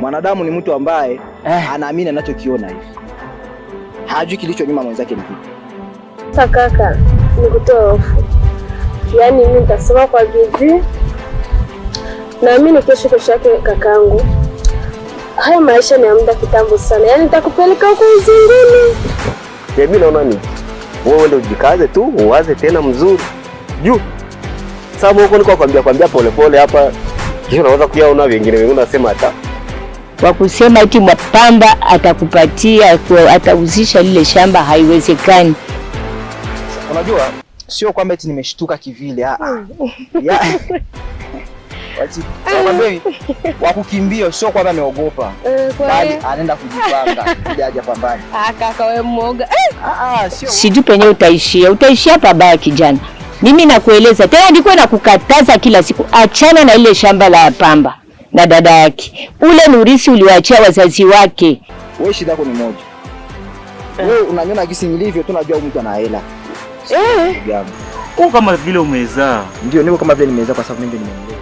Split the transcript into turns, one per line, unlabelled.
Mwanadamu ni mtu ambaye anaamini anachokiona hivi. Hajui kilicho nyuma mwenzake ni kipi.
Sasa kaka, nikutoa hofu. Yaani mimi nitasoma kwa bidii. Naamini kesho yake kakangu. Haya maisha ni ya muda kitambo sana. Yaani nitakupeleka huko uzinguni.
Mimi naona ni wewe ndio ujikaze tu, uwaze tena mzuri. Juu. Sababu huko niko kwambia pole hapa. Kisha unaweza kuyaona wengine unasema hata
kwa kusema eti Pamba atakupatia atauzisha lile shamba haiwezekani.
Unajua sio kwamba eti nimeshtuka kivile. Wakukimbia sio kwamba ameogopa. Bali anaenda kujipanga ili aje pambane.
Kaka wewe muoga.
Sio.
Sijui penye utaishia hapa baya kijana. Mimi nakueleza tena, ndiko nakukataza kila siku, achana na ile shamba la Pamba na dada yake. Ule ni urithi uliwaachia wazazi wake.
Wewe shida yako ni moja. Wewe unaniona gisi nilivyo, tunajua mtu ana hela. Jambo.
Kama vile umezaa.
Ndio niko kama vile nimezaa kwa sababu mimi nimeolewa.